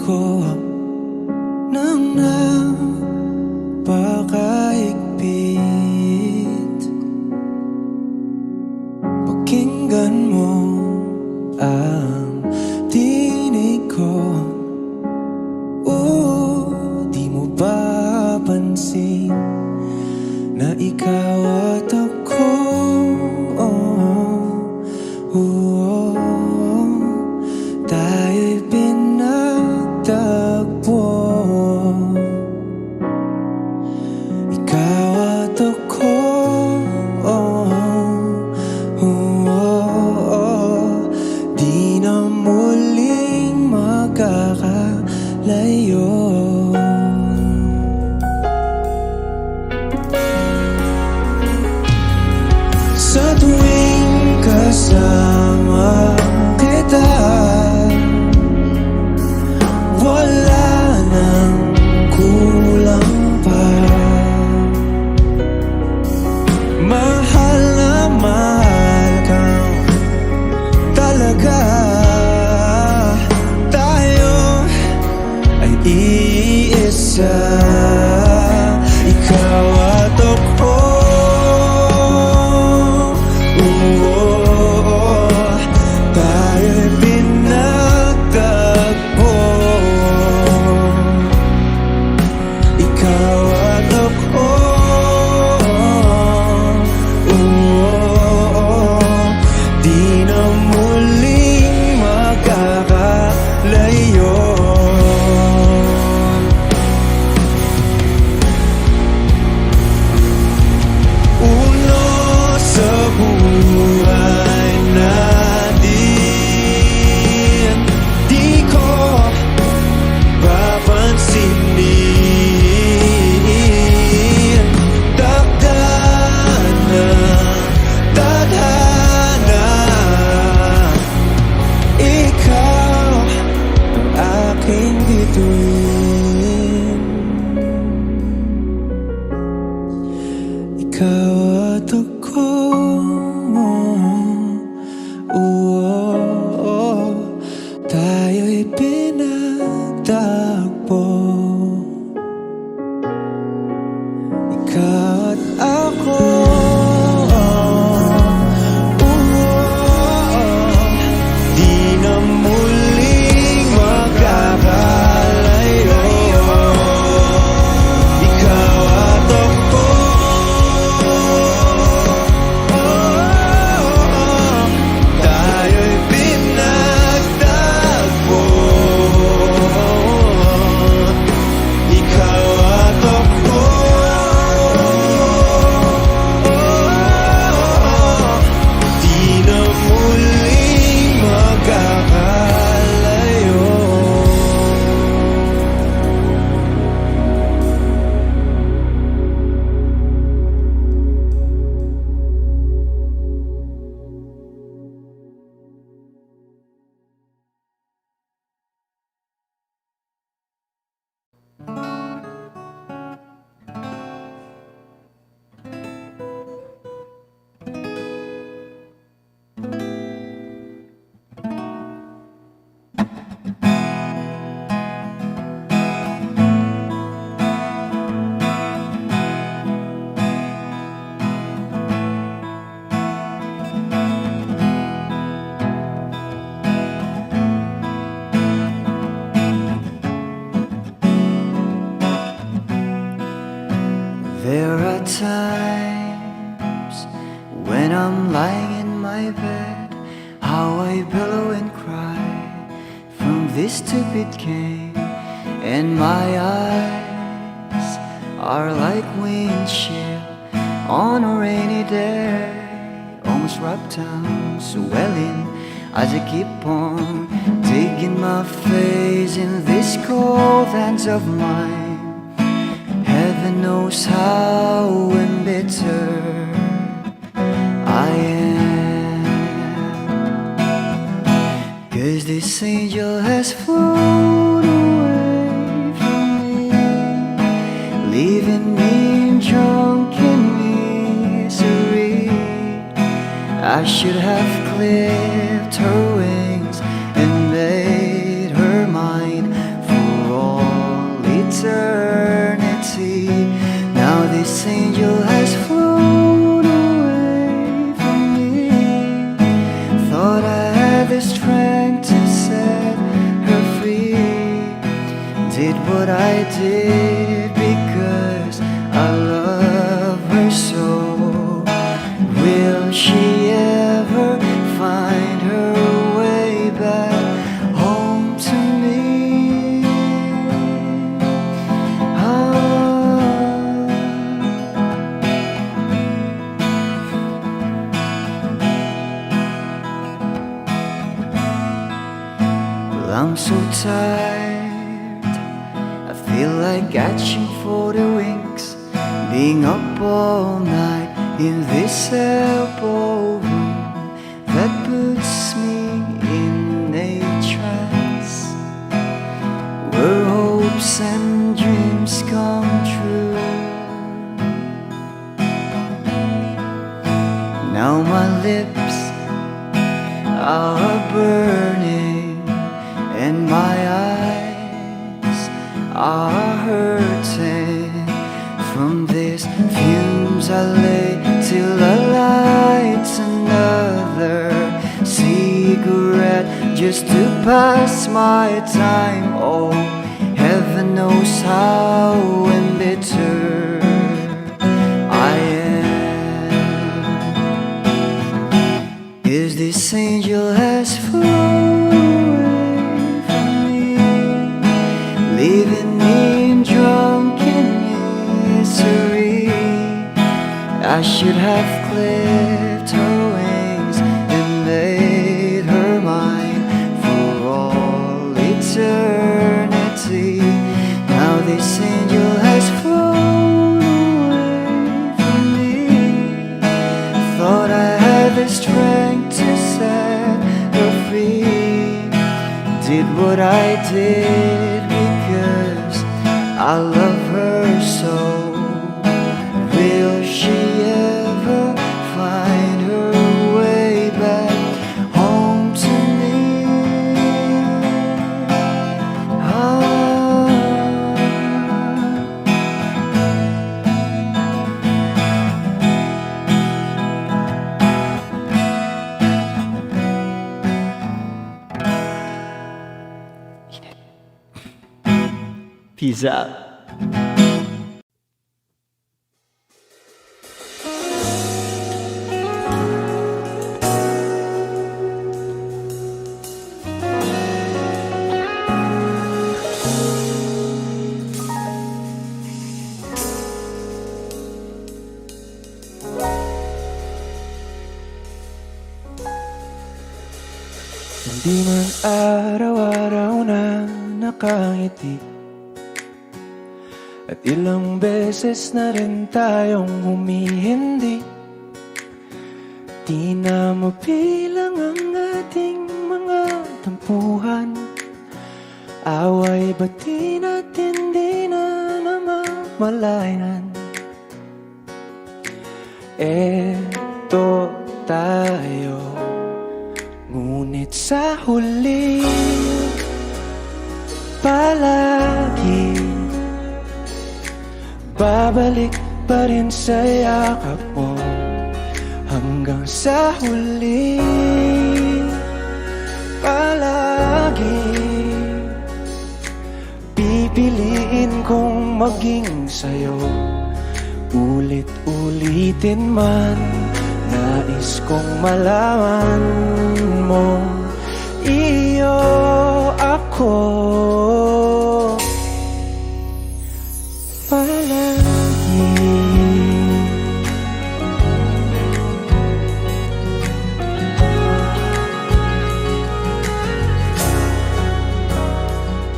ko nang napakahigpit. Pakinggan mo ang tinig ko. Di mo ba pansin na ikaw at ako? Tayo'y pinagtagpo. Ikaw at ako, di na muling magkakalayo. Sa tuwing kasama kita, wala nang kulang pa. Mahal na mahal kang talaga. Tayo ay iisa, ikaw at ako. Tayo'y pinagtagpo. Ikaw at ako, di na muling magkakalayo. Uno sa buhay natin, di ko papansinin. Takdana, tadhana, ikaw ang aking bituin. Ikaw at ako, tayo'y pinagtagpo. Ikaw at ako, di na muling magkakalayo. Ikaw at ako, tayo'y pinagtagpo. Ikaw at ako, di na muling magkakalayo. There are times when I'm lying in my bed, how I billow and cry from this stupid game, and my eyes are like windshield on a rainy day, almost wrapped down, swelling as I keep on digging my face in these cold hands of mine. Heaven knows how embittered I am, 'cause this angel has flown away from me, leaving me in drunken misery. I should have clipped her wings and made her mine for did because I love her so. Will she ever find her way back home to me? Well, I'm so tired, I feel like catching for the wings, being up all night in this elbow room that puts me in a trance, where hopes and dreams come true. Now my lips are burning and my eyes are hurting from these fumes I lay till I light another cigarette just to pass my time. Oh, heaven knows how embittered I am. 'Cause this angel has flown away from me, leaving me in drunken misery. I should have clipped her wings and made her mine for all eternity. Now this angel has flown away from me. Thought I had the strength to set her free. Did what I did because I love her so. Will she ever find her way back home to me? Peace out. Hindi man araw-araw na nakangiti, at ilang beses na rin tayong humihindi. Di na mabilang ang ating mga tampuhan, away bati natin di na namamalayan. Eto tayo, ngunit sa huli palagi babalik pa rin sa yakap mo. Hanggang sa huli palagi pipiliin kong maging sa'yo. Ulit-ulitin man, nais kong malaman mo, iyo ako palagi.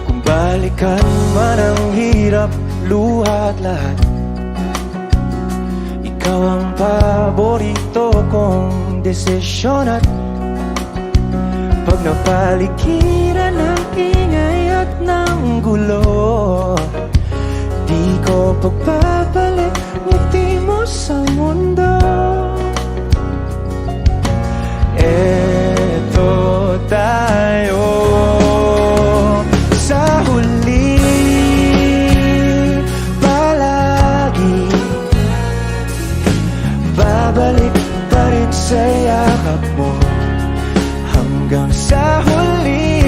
Kung balikan man ang hirap, luha at lahat, ikaw ang paborito kong desisyon. At pag napaligiran ng ingay at ng gulo, di ko pagbabalik ngiti mo sa mundo. Eto tayo sa huli palagi, babalik pa rin sa yakap mo. Hanggang sa huli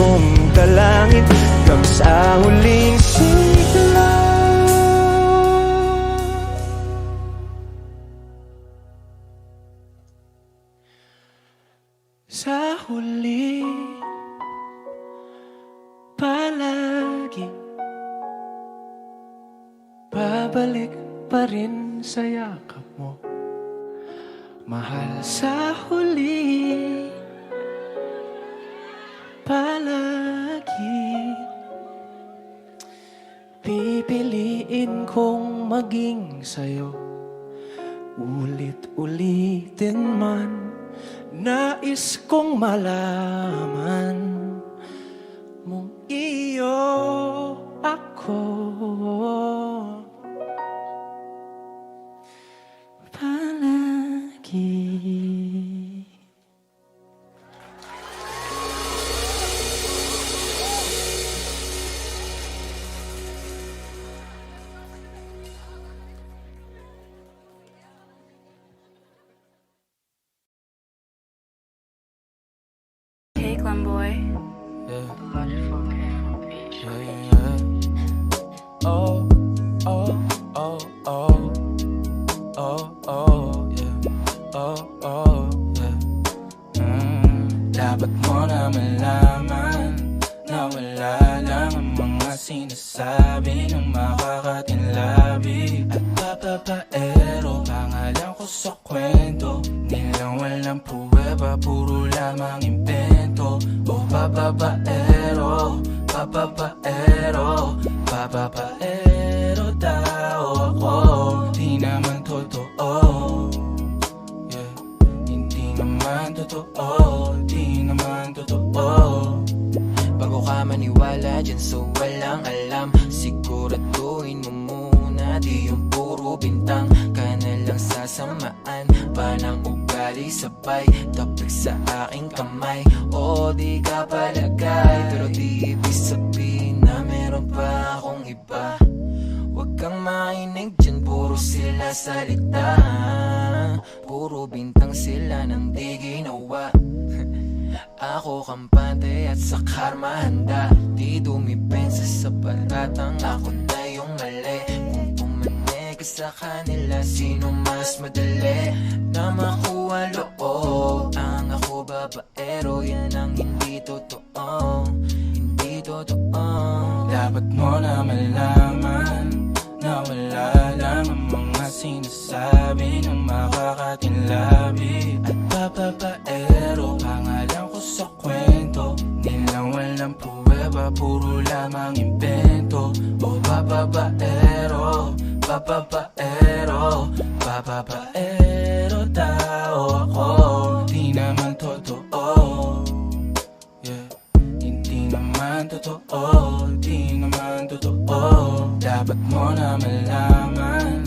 kong dalangin hanggang sa huling sigla. Sa huli, palagi babalik pa rin sa yakap mo, mahal. Sa huli, palagi pipiliin kong maging sa'yo, ulit-ulitin man. Nais kong malaman mong iyo ako. Palagi. Hey, Glenboy. Yeah. Oh, oh, oh, oh, oh, oh, yeah. Oh, oh, yeah. Dapat mo na malaman na wala lang ang mga sinasabi ng makakatinlabi at papapaero. Pangalan ko sa kwento, nilang walang pruweba, puro lamang impento. O papapaero, papapaero, papapaero tao ako. Di naman totoo, yeah. Hindi naman totoo, di naman totoo. Bago ka maniwala dyan so walang alam, siguraduhin mo muna di yung puro bintang ka na lang sasamaan pa ng ugali sabay tapik sa aking kamay. O di ka palagay, pero di ibig sabihin na meron pa akong iba. Huwag kang makinig dyan, puro sila salita, puro bintang sila nang di ginawa. Ako kampante at sa karma handa, di dumipensa sa paratang ako na yung mali. Kung pumanig ka sa kanila, sino mas madali na makuha loob? Ang ako babaero, yan ang hindi totoo, hindi totoo. Dapat mo na malaman na wala lang ang mga sinasabi ng makakatinlabi at papapaero. Pangalan ko sa kwento, nilang walang pruweba, puro lamang impento. O papapaero, papapaero, papapaero tao ako. Di naman totoo, yeah. Hindi naman totoo, di naman totoo. Dapat mo na malaman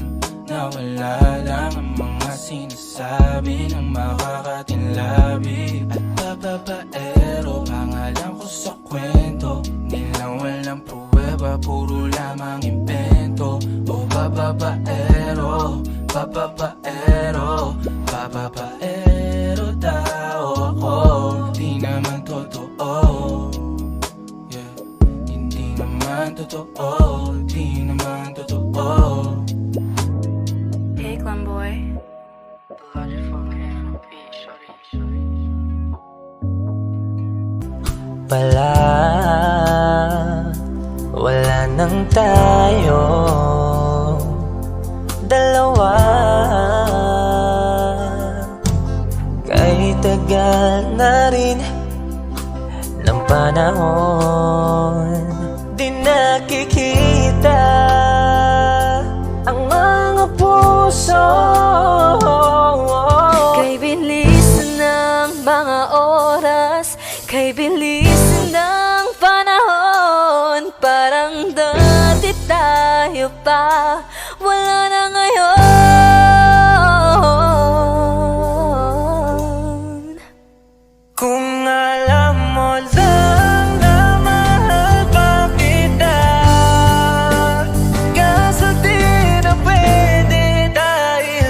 na wala lang ang mga sinasabi ng makakatinlabi at papapaero. Pangalan ko sa kwento, nilang walang pruweba, puro lamang impento. O papapaero, papapaero, papapaero tao ako. Di naman totoo, yeah. Hindi naman totoo, di naman totoo. Hey, Glenboy. Pala, wala nang tayo dalawa. Kahit tagal na rin ng panahon, di nakikita ang mga puso. Kay bilis ng mga oras, kay bilis ng panahon, parang dati tayo pa, wala na ngayon. Kung alam mo lang na mahal pa kita, kaso di na pwede tayo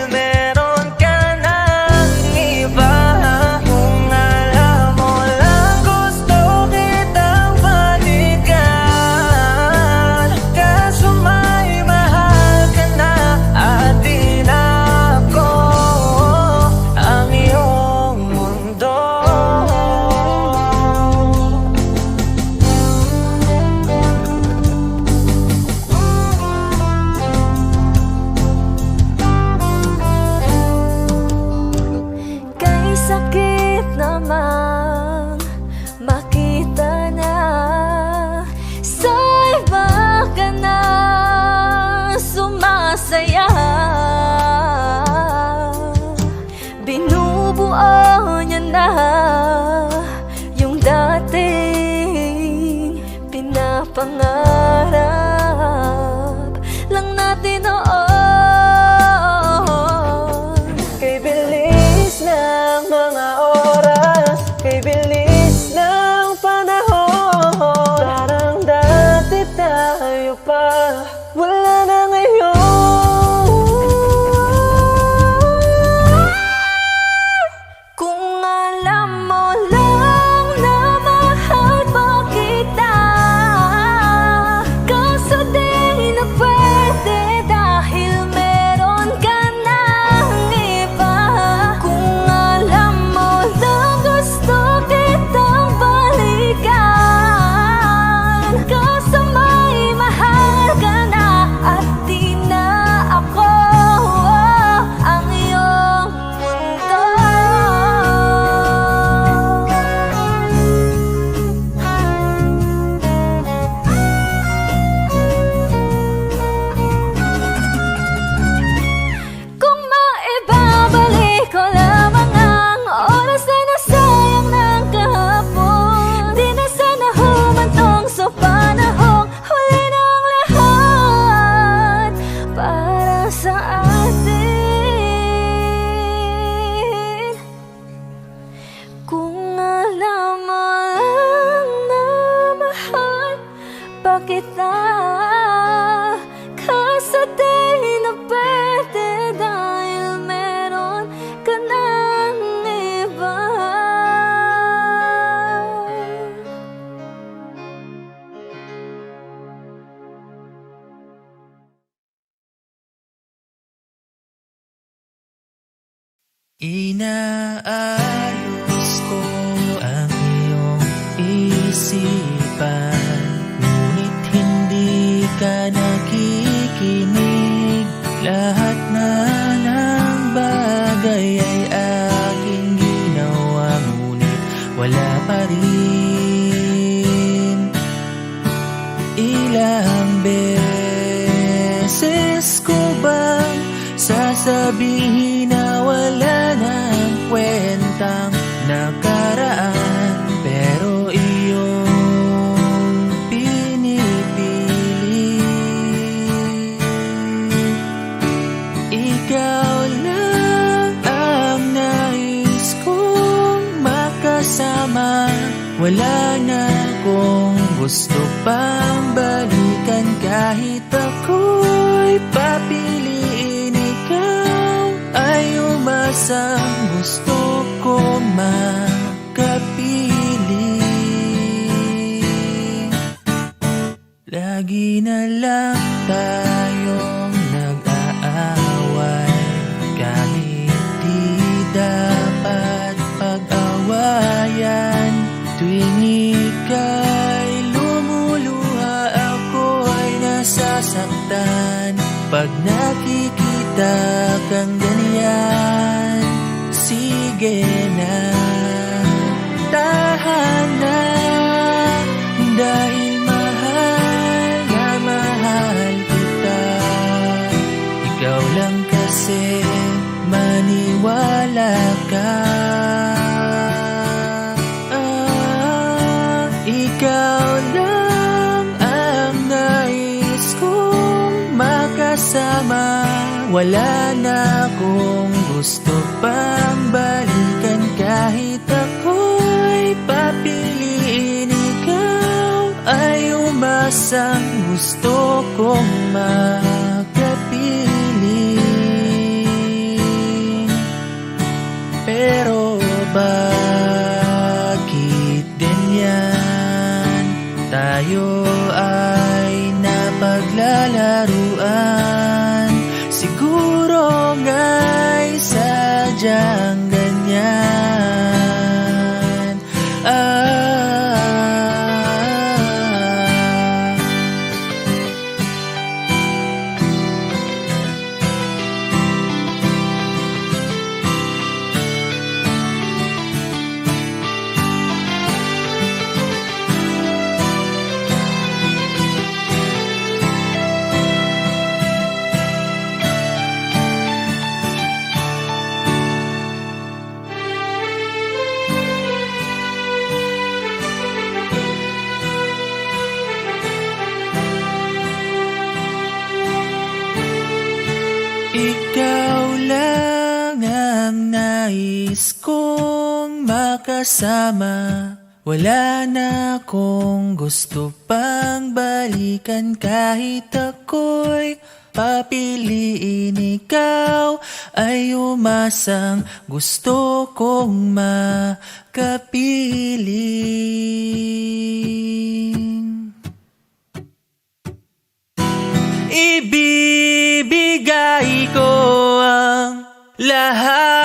Inaayos ko ang iyong isipan, ngunit hindi ka nakikinig. Lahat na ng bagay ay aking ginawa, ngunit wala pa rin. Ilang beses ko bang sasabihin na wala nang kwentang nakaraan, pero iyong pinipili. Ikaw lang ang nais kong makasama, wala na akong gusto pang balikan. Kahit ako'y papiliin, ikaw ay umasang gusto ko makapili. Lagi na lang tayong nag-aaway, kahit di dapat pag-awayan. Tuwing ika'y lumuluha, ako ay nasasaktan. Pag nakikita kang ganyan, sige na, tahan na. Dahil mahal na mahal kita. Ikaw lang kasi, maniwala ka. Ikaw lang ang nais kong makasama, wala na akong gusto pang balikan. Kahit ako'y papiliin, ikaw ay umasang gusto kong makapili. Pero bakit ganyan? Tayo ay napaglalaruan, siguro nga'y sadyang ganyan. Ikaw lang ang nais kong makasama, wala na akong gusto pang balikan. Kahit ako'y papiliin, ikaw ay umasang gusto kong makapiling. Ibibigay ko ang lahat,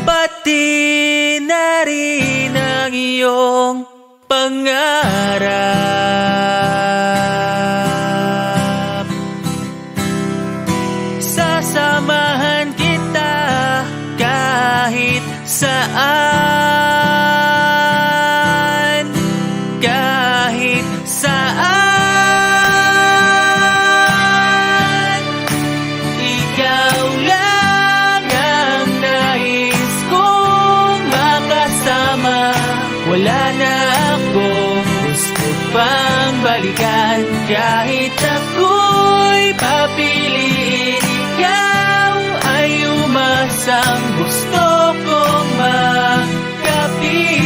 pati na rin ang iyong pangarap. Sasamahan kita kahit saan, kahit saan. Ikaw lang ang nais kong makasama, wala na akong gusto pang balikan. Kahit ako'y papiliin, ikaw ay umasang gusto kong makapili.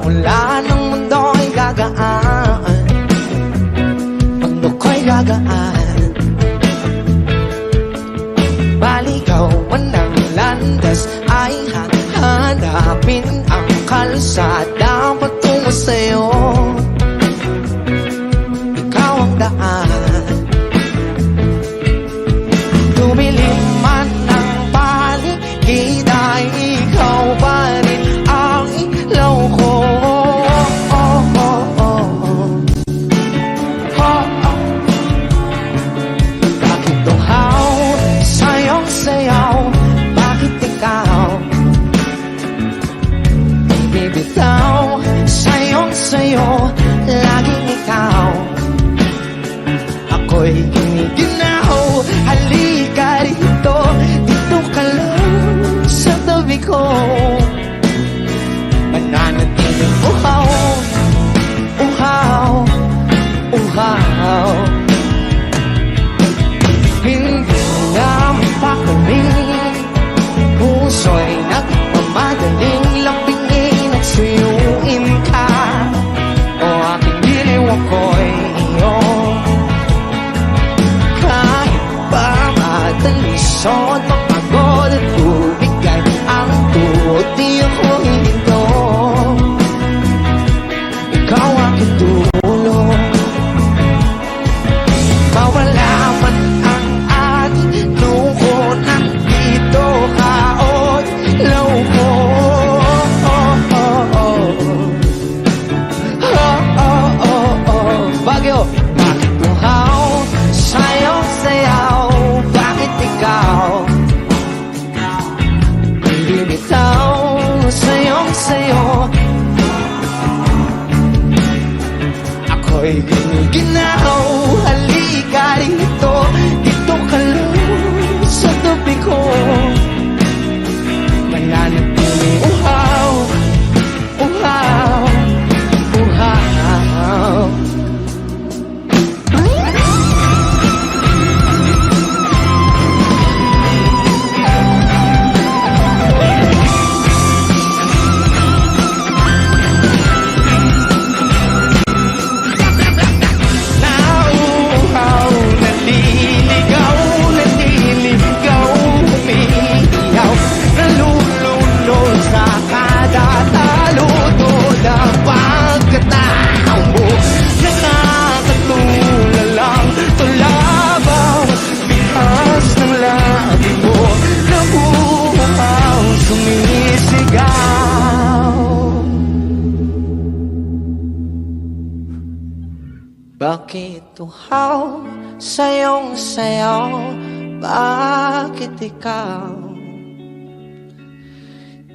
ulan ng mundo'y gagaan, mundo ko'y gagaan. Baligaw man ang landas ay hahanapin ang kalsada patungo sa'yo. Ikaw ang daan. Dumilim man ang paligid ay ikaw pa rin ang ilaw ko. Bakit tuhaw sa'yong sayaw? Bakit ikaw bibitaw? Sa'yong sayo, laging ikaw. Ako'y giniginaw. Halika rito, dito ka lang sa tabi ko. Mananatiling uhaw, uhaw, uhaw. Hindi nga mapakaling, puso'y nagmamadaling lapingin at suyuin ka. O aking diliw ako'y iyo. Kahit pa matalisod, mapagod at tubigay ang tuot, di ako hininto. Ikaw aking tulong. Mawala man ang ating luho, nandito ka o't loko. Bagyo, bakit buhaw sa'yong sayaw? Bakit ikaw bibitaw? Sa'yong sayo, ako'y giniginaw. Halika rito, dito ka lang sa tabi ko. Mananatiling uhaw, uhaw, uhaw. Nauuhaw, naliligaw, naliligaw, umiiyaw, nalulunod sa kada talutod ang pagkatao mo. Nakakatulalang tulabaw, bitas ng labi mo, nabuhaw, sumisigaw. Bakit uhaw sa'yong sayaw? Bakit ikaw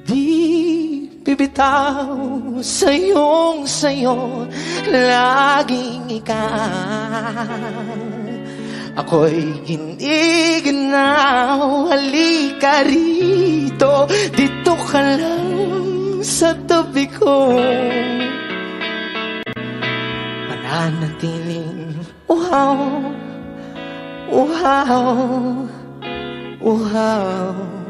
di bibitaw? Sa'yong sayo, laging ikaw. Ako'y giniginaw. Halika rito, dito ka lang sa tabi ko. Mananatiling uhaw, uhaw, uhaw.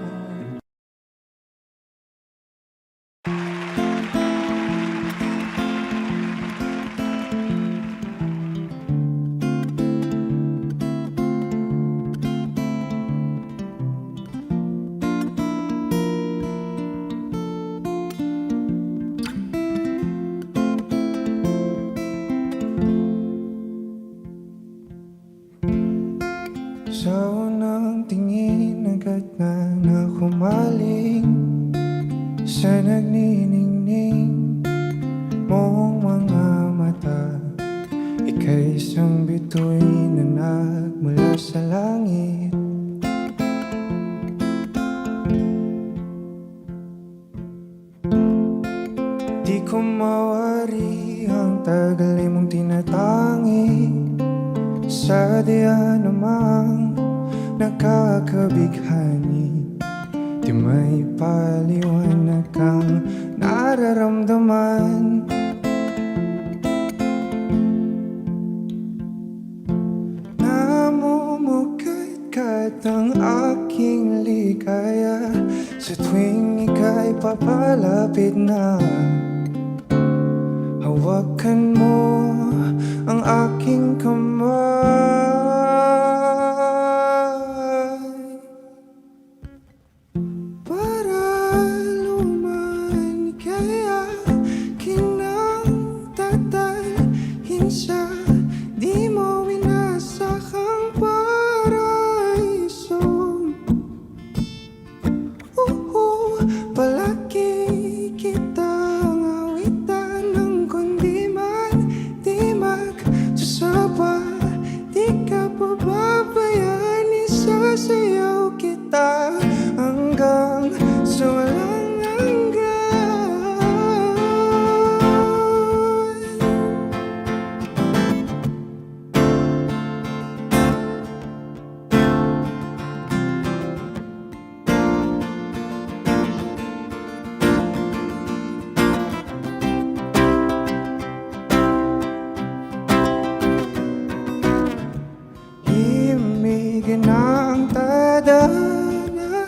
Sa unang tingin agad na humaling sa nagniningning mong mga mata. Ika'y isang bituin na nagmula sa langit. Di ko mawari ang tagal mong tinatangi. Sa diyan namang nakakabighani, di may paliwanag kang nararamdaman. Namumukat-kat ang aking ligaya sa tuwing ika'y papalapit na. Hawakan mo ang aking kamay para luman, kaya kinangtatalhin siya. Di mo winasakang paraiso. Palagi kitang awitan ng kundi man di magsasawa. Di ka pababayaan, isasayaw kita hanggang sa walang hanggan. Himigin ang tadhana,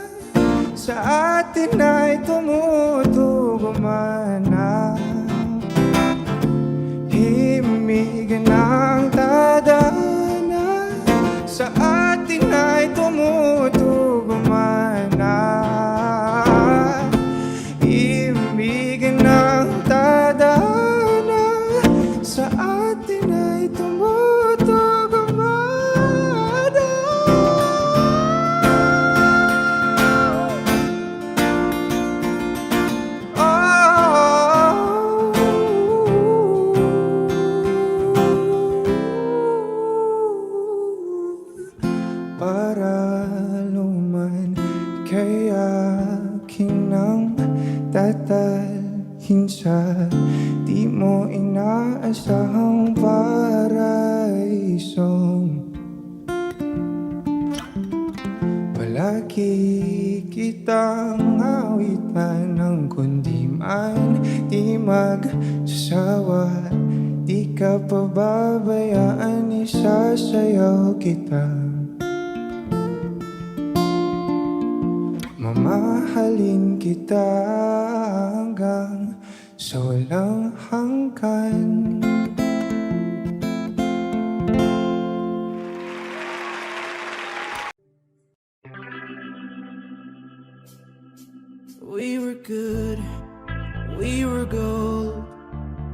sa atin ay tumutugumana. Himigin ang tadhana, sa atin ay tumutugumana. Himigin ang tadhana, sa atin ay tumutugumana. Para luman, kaya kinang tatalhin siya. Di mo inaasahang paraiso. Palagi kitang awitan ng kundi man di magsasawa. Di ka pababayaan, isasayaw kita. Mamahalin kita hanggang sa walang hanggan. We were good, we were gold,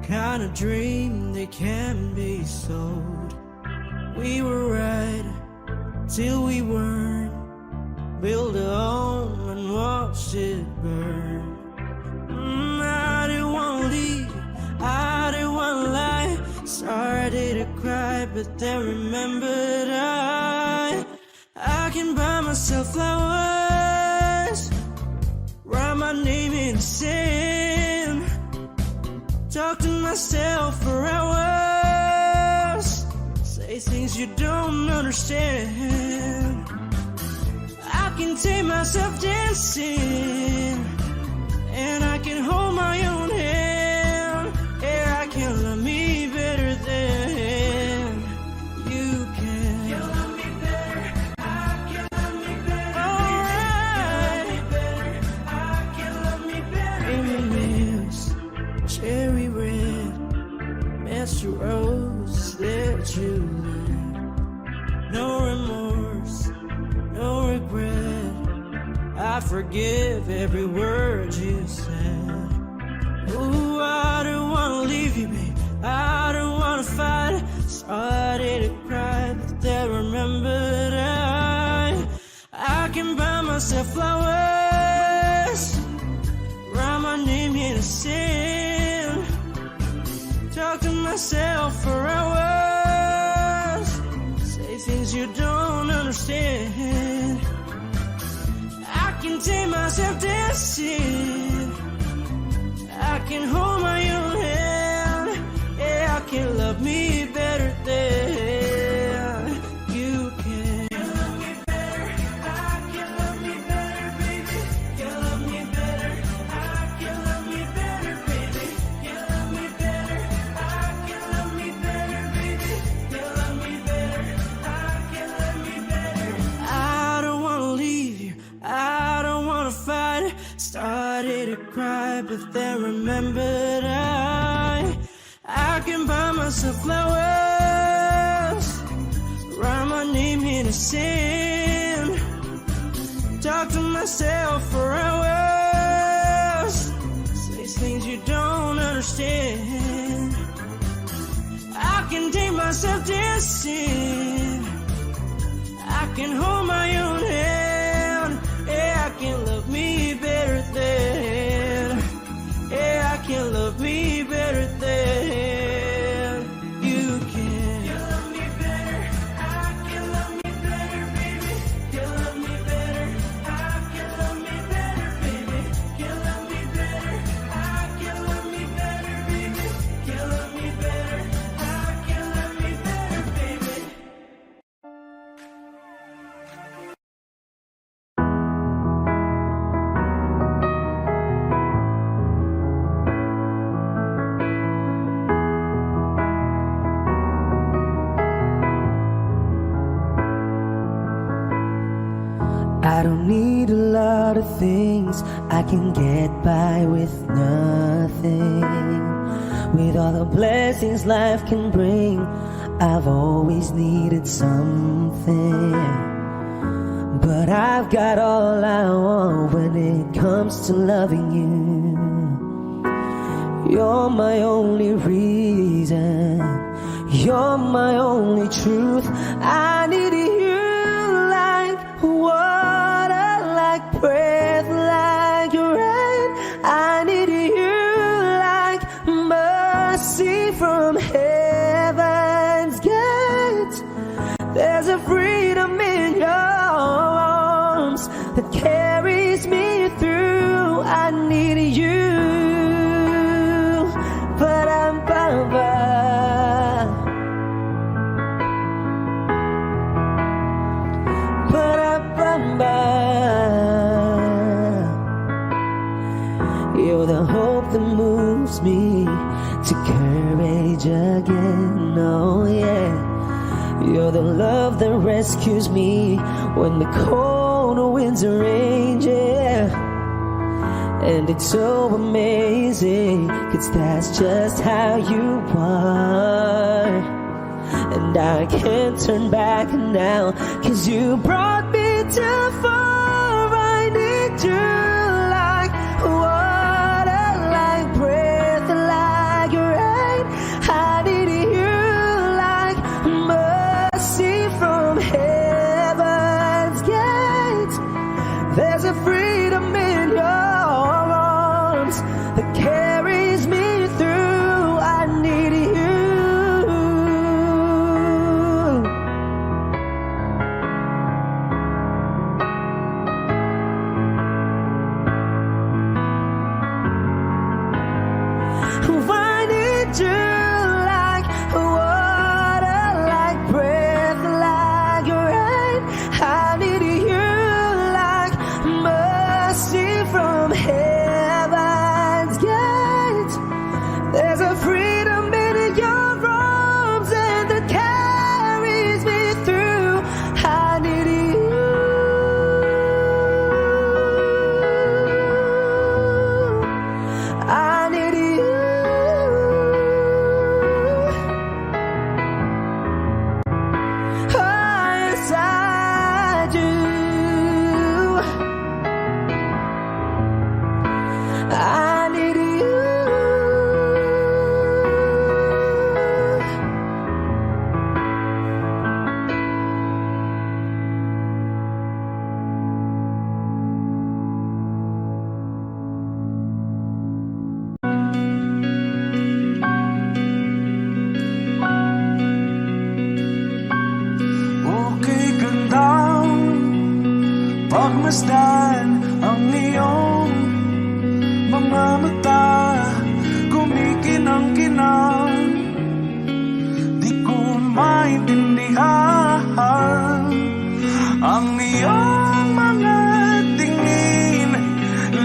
kind of dream that can be sold. We were right till we weren't, build a home and watch it burn. I didn't want to leave, I didn't want to lie. Started to cry, but then remembered I can buy myself flowers, write my name in the sand, talk to myself for hours, say things you don't understand. I can take myself dancing, and I can hold my own hand. Yeah, I can love me better than you can. You love me better, I can love me better. Alright, I can love me better. Reminisce, cherry red, Mr. Rose that you lit. No remorse, no regret. I forgive every word you said. Ooh, I don't wanna leave you, babe, I don't wanna fight. Started to cry, but then remembered I can buy myself flowers, write my name in the sand, talk to myself for hours, say things you don't understand. I can take myself dancing, I can hold my own hand. Yeah, I can love me better than you can. You love me better, I can love me better, baby. You love me better, I can love me better, baby. You love me better, I can love me better, baby. You love me better, I can love me better. I don't wanna leave you, I don't wanna fight. Started to cry, but then remembered I can buy myself flowers, write my name in the sand, talk to myself for hours, say things you don't understand. I can take myself dancing, I can hold my own hand. Yeah, I can love me better than, yeah, I can love me better than you can. You love me better, I can love me better, baby. You love me better, I can love me better, baby. You love me better, I can love me better, baby. You love me better, I can love me better, baby. I don't need a lot of things, I can get by with nothing. With all the blessings life can bring, I've always needed something. But I've got all I want when it comes to loving you. You're my only reason, you're my only truth. I need you like water, like breath, like rain. I need you like mercy from heaven's gate. There's a freedom in your arms that carries me through. I need you. Ba-dum-bum-bum. You're the hope that moves me to courage again, oh yeah. You're the love that rescues me when the cold winds are raging. And it's so amazing, 'cause that's just how you are. And I can't turn back now, 'cause you brought me too far. I need you like water, like breath, like rain. I need you like mercy from heaven's gate. There's a freedom in your arms that carries me through. I need you. I need you like water, like breath, like rain. I need you like mercy from heaven's gate. There's a freedom in your arms and that carries me through. I need you. I need you. Oh, yes, I do. I need you. Okay gandang pagmasdan ang iyong mga mata, kumikinang-kinang. Di ko maintindihan ang iyong mga tingin,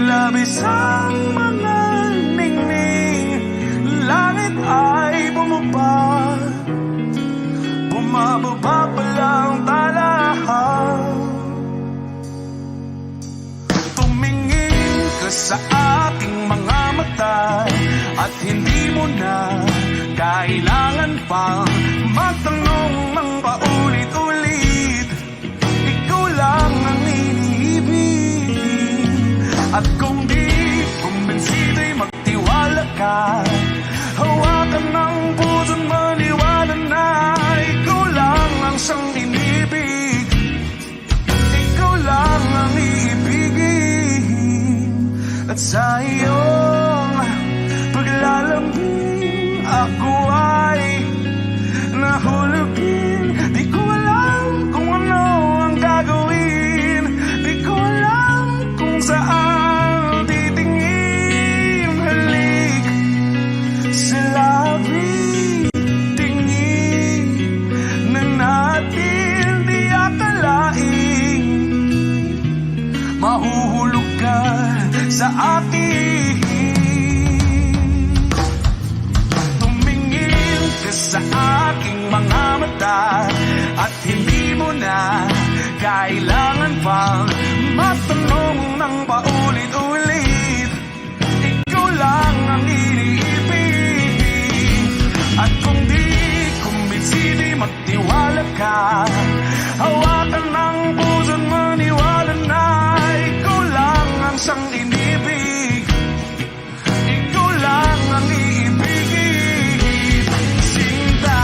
labis ang mga ningning. Langit ay bumaba, bumababa pa lang talahan. Tumingin ka sa aking mga mata at hindi mo na kailangan pang magtanong ng paulit-ulit. Ikaw lang ang iniibig. At kung di kumbinsido'y magtiwala ka, hawakan ng puso't maniwala na ikaw lang ang siyang inibig. Ikaw lang ang iibigin. At sa iyong paglalambing ako ay nahulugin. Di ko alam kung ano ang gagawin. Di ko alam kung saan titingin. Halik sa labi, tingin na natin di akalain. Mahuhulog ka sa akin. Tumingin ka sa aking mga mata at hindi mo na kailangan pang matanong ng paulit-ulit. Ikaw lang ang iniibig. At kung di kumbinsido'y magtiwala ka, hawakan ng puso't maniwala na ikaw lang ang siyang inibig. Ikaw lang ang iibigin, Sinta.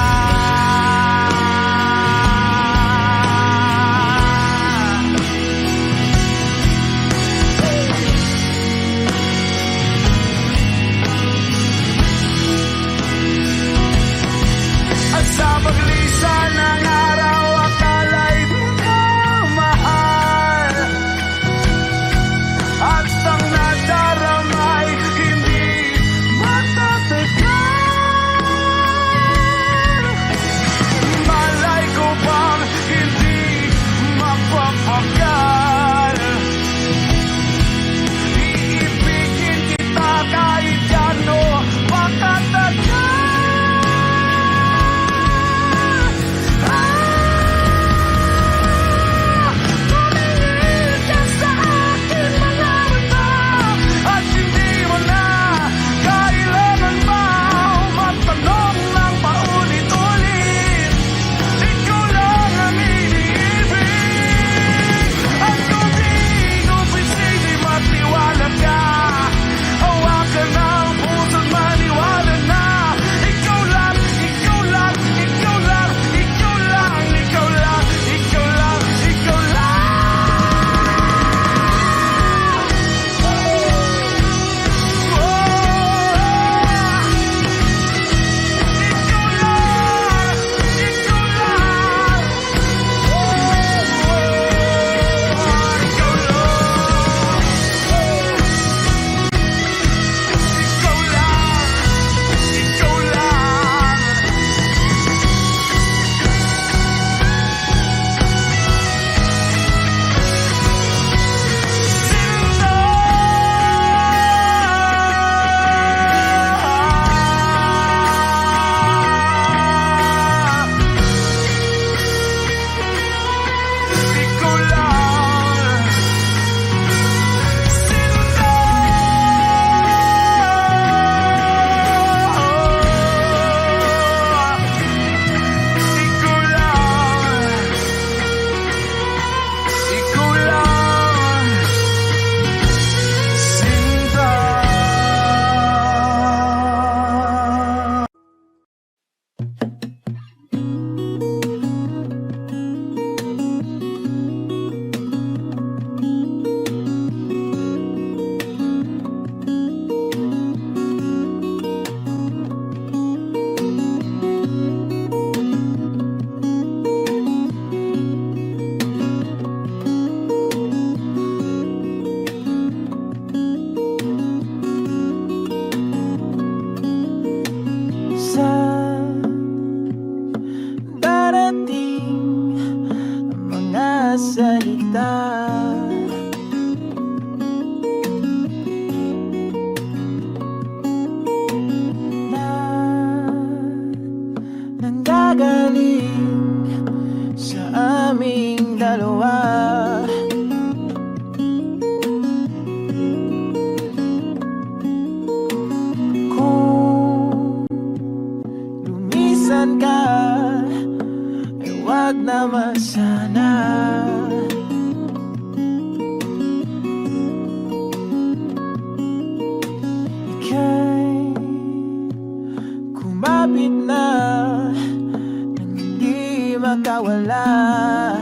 magkawala.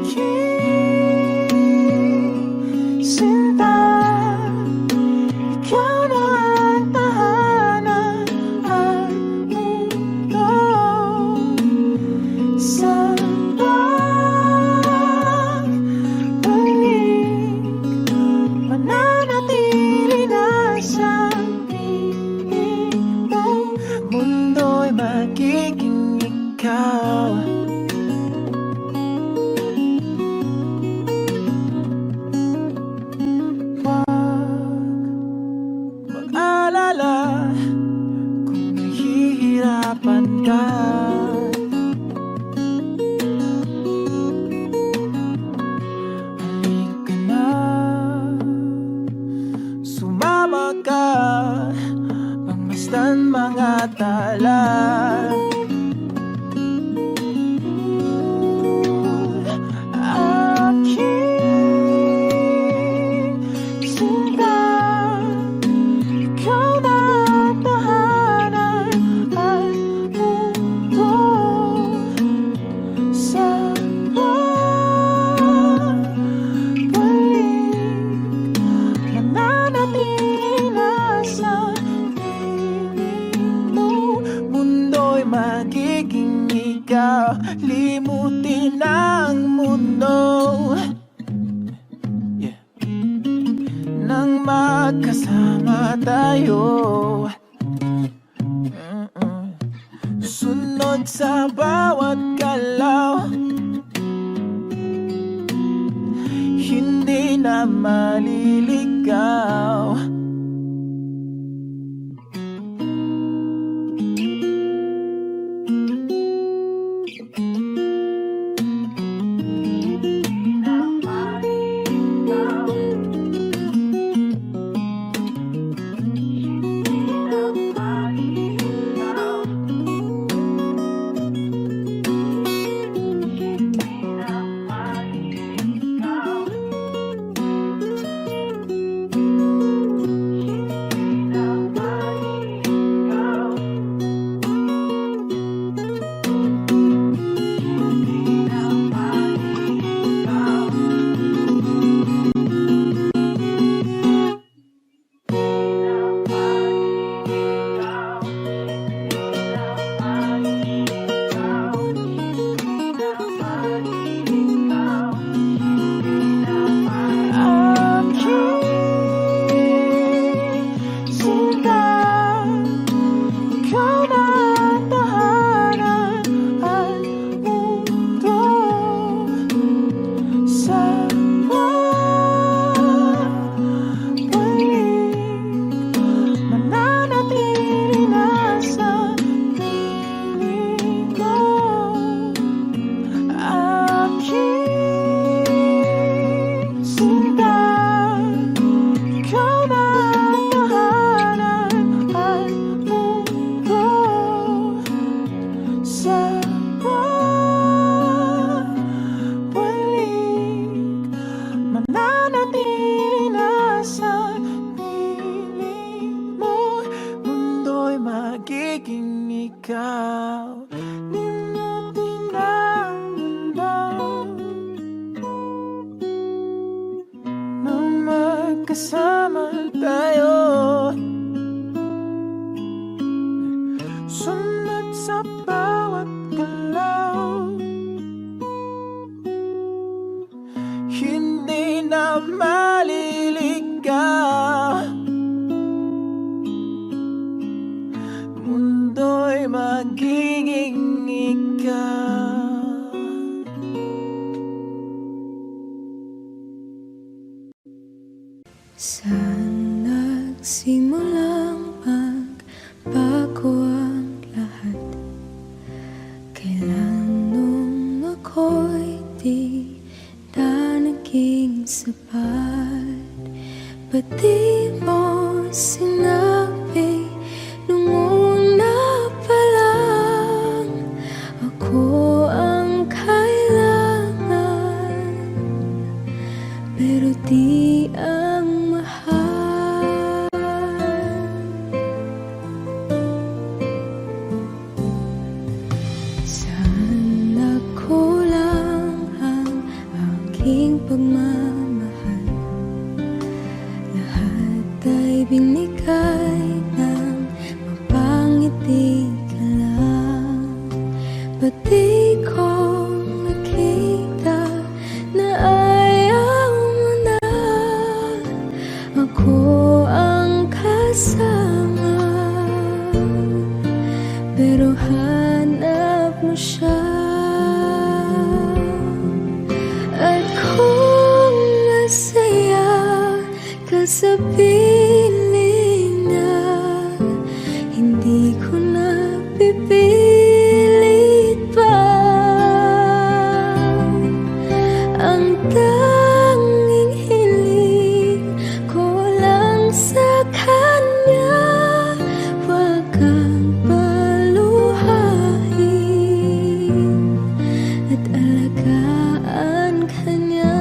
Aking sinta, ikaw na ang tahanan at mundo sa pagbalik. Mananatili na sa piling mo, mundo'y magiging ikaw. Mag-alala kung nahihirapan ka. Halika na, sumama ka, pagmasdan mga tala. Aking sinta, ikaw na ang tahanan at mundo sa pagbalik. Mananatili na sa piling mo, mundo'y magiging ikaw. Limutin ang mundo nang magkasama tayo. Sunod sa bawat galaw, hindi na maliligaw. Magiging ikaw, limutin ang mundo nang magkasama tayo. Sunod sa bawat galaw, hindi na maliligaw. Mundo'y magiging ikaw. Saan nagsimulang magbago ang lahat? Kailan nung ako'y di na naging sapat? Ba't di mo sinabi nung una pa lang ako ang kailangan, pero di ang mahal? aking pagmamahal, lahat ay binigay ng mapangiti ka lang. Pati kong nakita na ayaw mo na ako ang kasama, pero hanap mo siya. At kung masaya ka sa piling niya, hindi ko na pipilit pa. Ang tanging hiling ko lang sa kanya, wag kang paluhain at alagaan ka niya.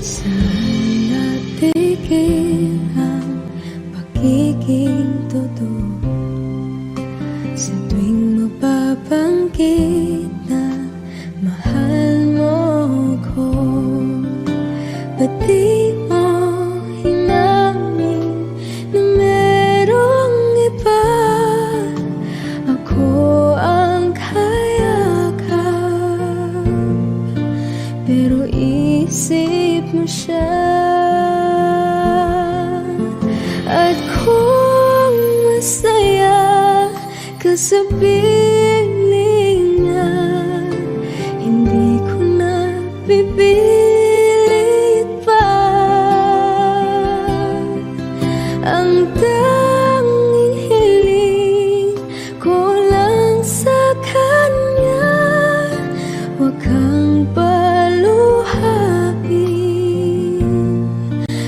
Saan natigil ang pagiging totoo? Sa tuwing mapabanggit na mahal mo ko, ba't di mo hinamin na merong iba? Ako ang kayakap, pero isip mo siya. At kung masaya ka sa piling niya, hindi ko na pipilit pa. Ang tanging hiling ko lang sa kanya, wag kang paluhain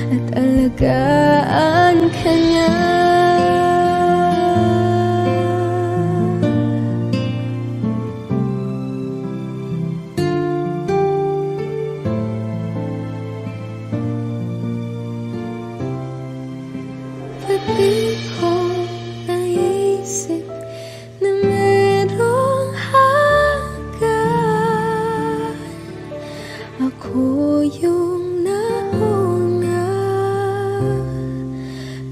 at alagaan ka niya. Pati ko naisip na merong hanggan, ako yung nauna,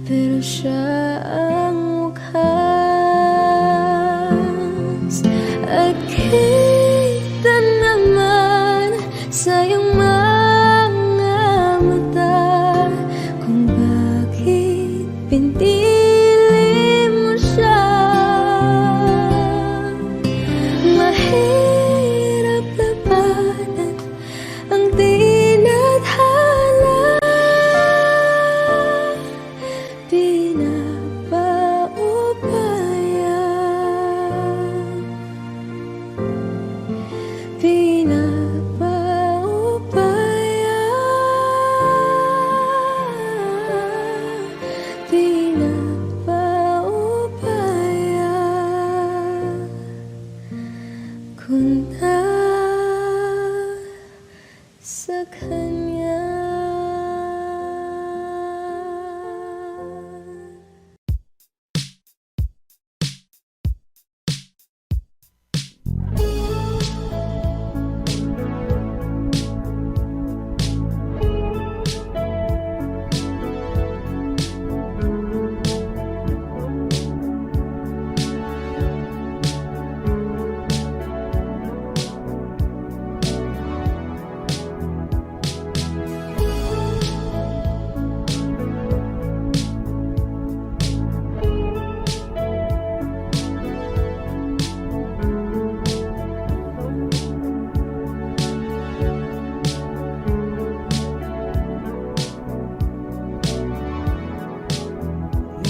pero siya ang wakas. At kita naman sa iyong mga mata kung bakit pinili mo siya. Mahirap labanan ang tinadhana, ko na sa kanya.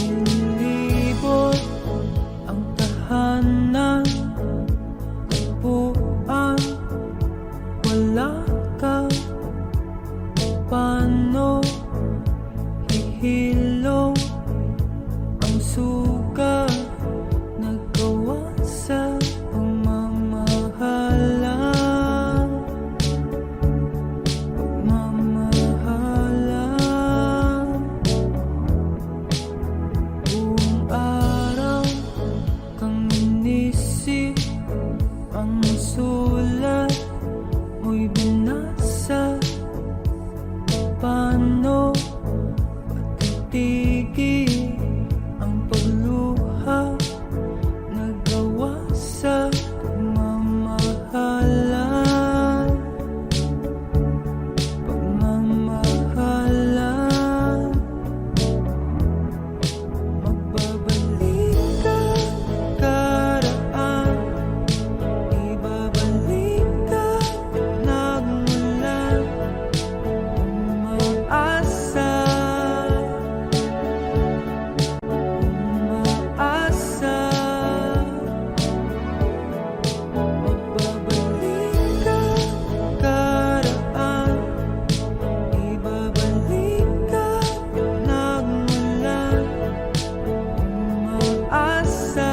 Nilibot ang tahanan, buwan, wala ka. Paano hihilong ang suga nagawa sa pagmamahalan? paano titigil ang pagluha nagawa sa pagmamahalan. Magbabalik ka karaan, ibabalik ka nagmula, umaasa, umaasa. Magbabalik ka karaan, ibabalik ka nagmula, umaasa,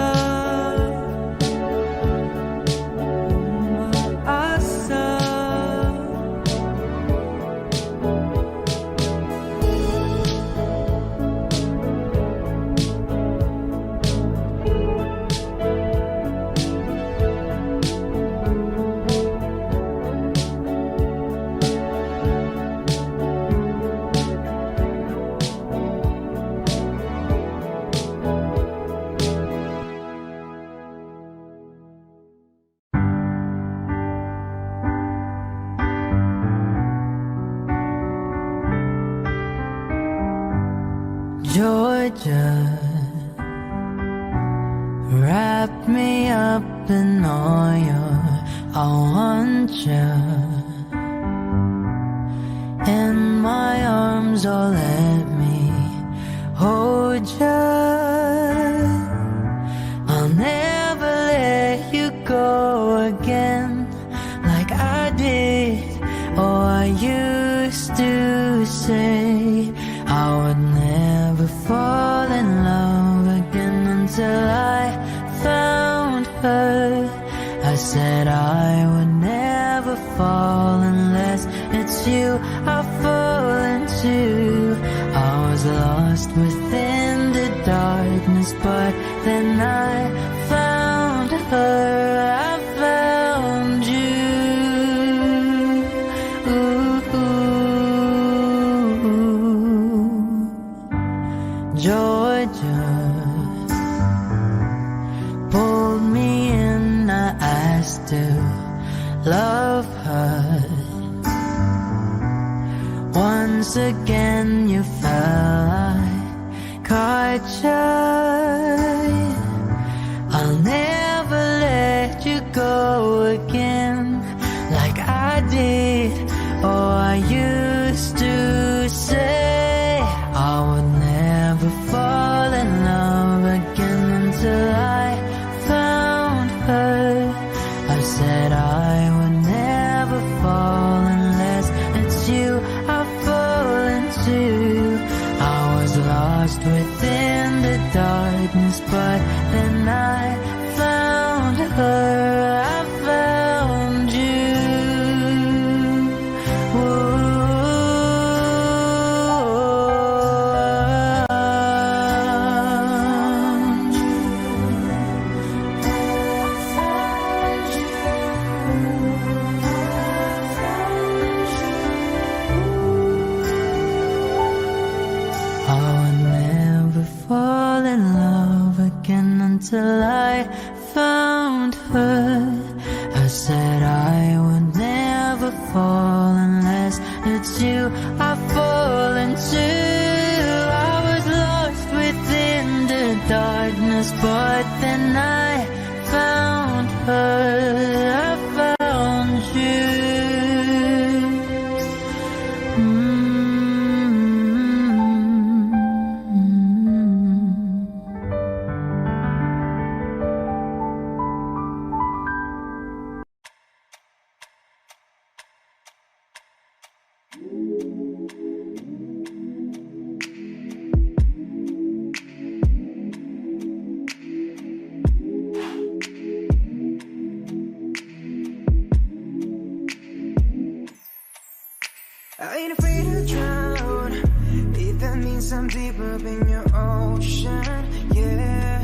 umaasa. Georgia, wrap me up in oil. I want you in my arms, oh let me hold you. I'll never let you go again like I did. Oh, I used to say I would never fall in love again until I found her. I said I would never fall unless it's you I fall into. I was lost within the darkness, but then I found her. I found you. Georgia pulled me in, I asked to love her. Once again you fell, I caught you. I'll never let you go again like I did. Oh, I used to say I would never fall in love again until I found her. I said I would never fall unless it's you I fall into. I was lost within the darkness, but then I found her. I found you. Fall in love again until I found her. I said I would never fall unless it's you I fall into. I was lost within the darkness, but then I found her. I found you. I ain't afraid to drown, if that means I'm deep up in your ocean, yeah.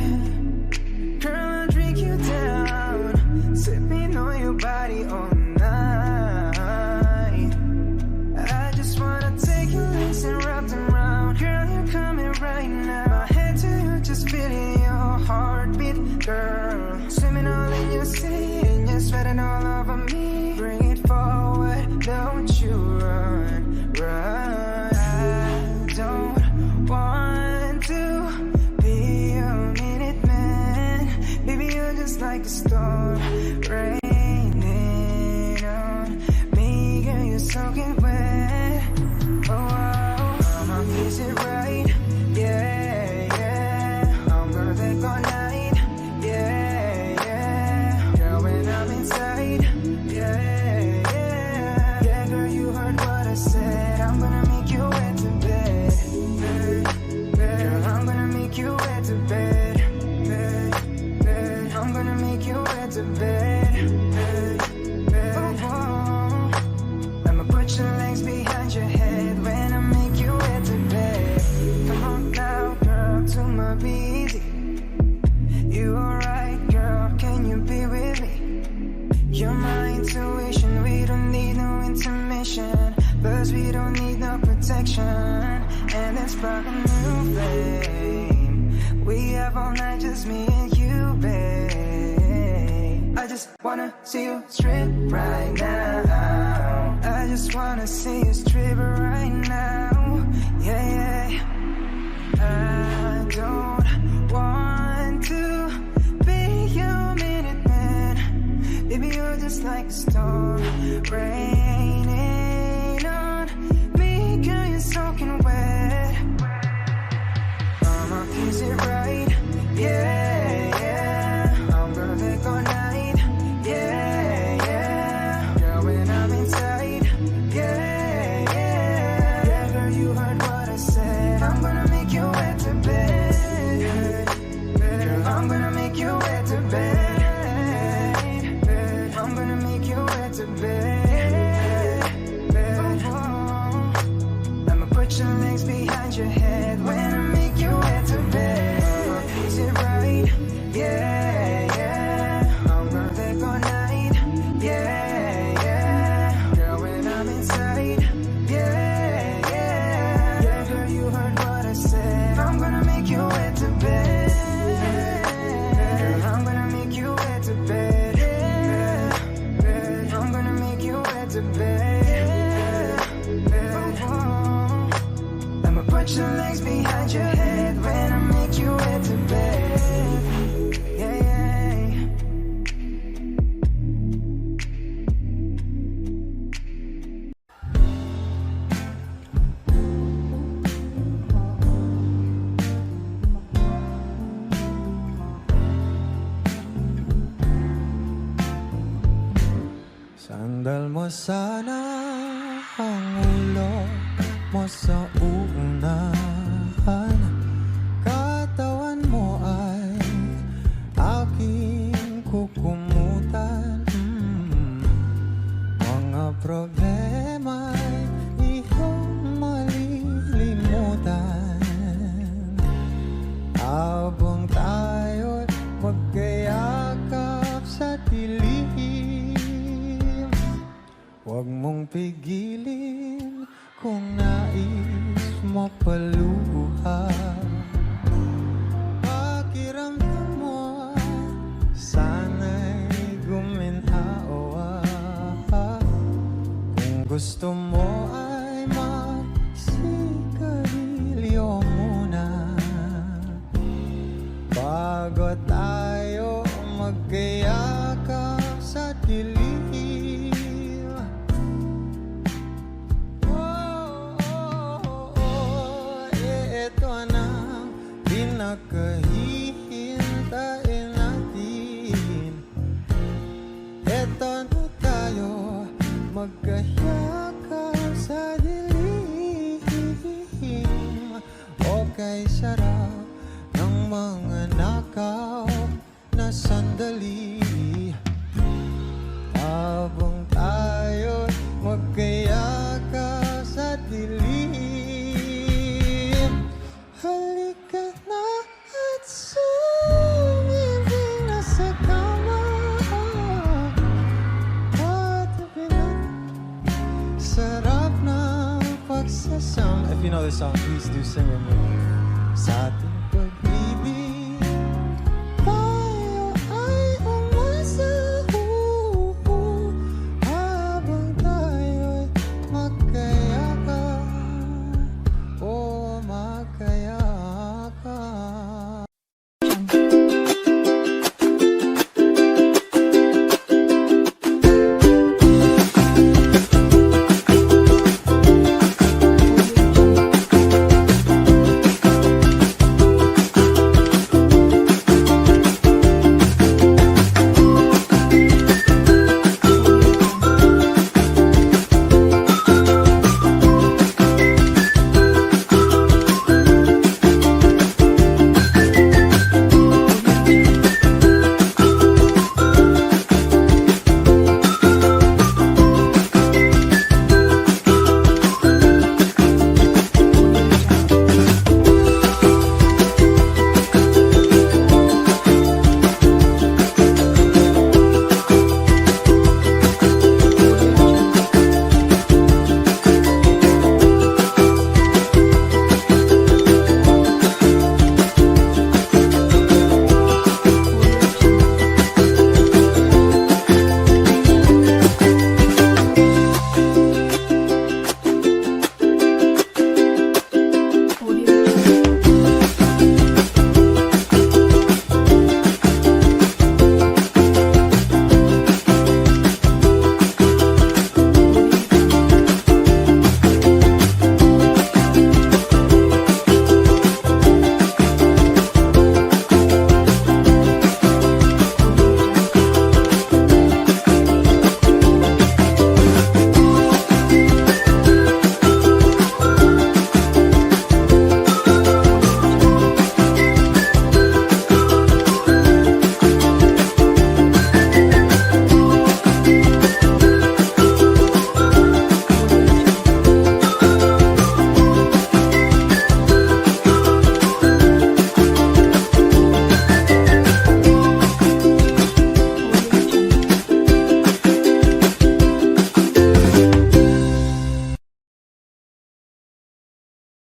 Girl, I'll drink you down, sipping on your body all night. I just wanna take you you don't need no protection, and it's spark a new flame. We have all night, just me and you, babe. I just wanna see you strip right now. I just wanna see you strip right now. Yeah, yeah. I don't want to be your minute man. Baby, you're just like a storm raining on me. Girl, you're soaking wet. I'ma kiss it right. Yeah, yeah. I'm perfect all night. Yeah, yeah. Girl, when I'm inside. Yeah, yeah. Yeah, girl, you heard what I said. I'm gonna make you wet to bed. Girl, I'm gonna make you wet to bed. I'm gonna make you wet to bed. I'ma put your legs behind your head when I make you wet to bed. Is it right? Yeah, yeah. I'm perfect all night. Yeah, yeah. Girl, when I'm inside. Yeah, yeah. Yeah, girl, you heard what I said. I'm gonna make you wet to bed. Girl, I'm gonna make you wet to bed. I'm gonna make you wet to bed. I'ma put your legs behind your head when I make you wet to bed. Yeah, yeah. Sandal mo sana ang ulo mo sa unahan. Katawan mo ay aking kukumutan. Mga problema'y iyong malilimutan. Habang tayo'y magkayakap sa dilim, huwag mong pigilin kung nais mo paluha. Pakiramdam mo sana'y guminhawa. Kung gusto mo ay magsigarilyo muna bago tayo magkayakap sa dilim. Ito na pinakahihintayin natin. Ito na tayo magkayakap sa dilim. Okay, sarap ng mga nakaw na sandali. Habang tayo magkayakap sa dilim, halika na at sumibig na sa kama. Patabi na, sarap na pagsasama. If you know this song, please do sing with me. Sa ating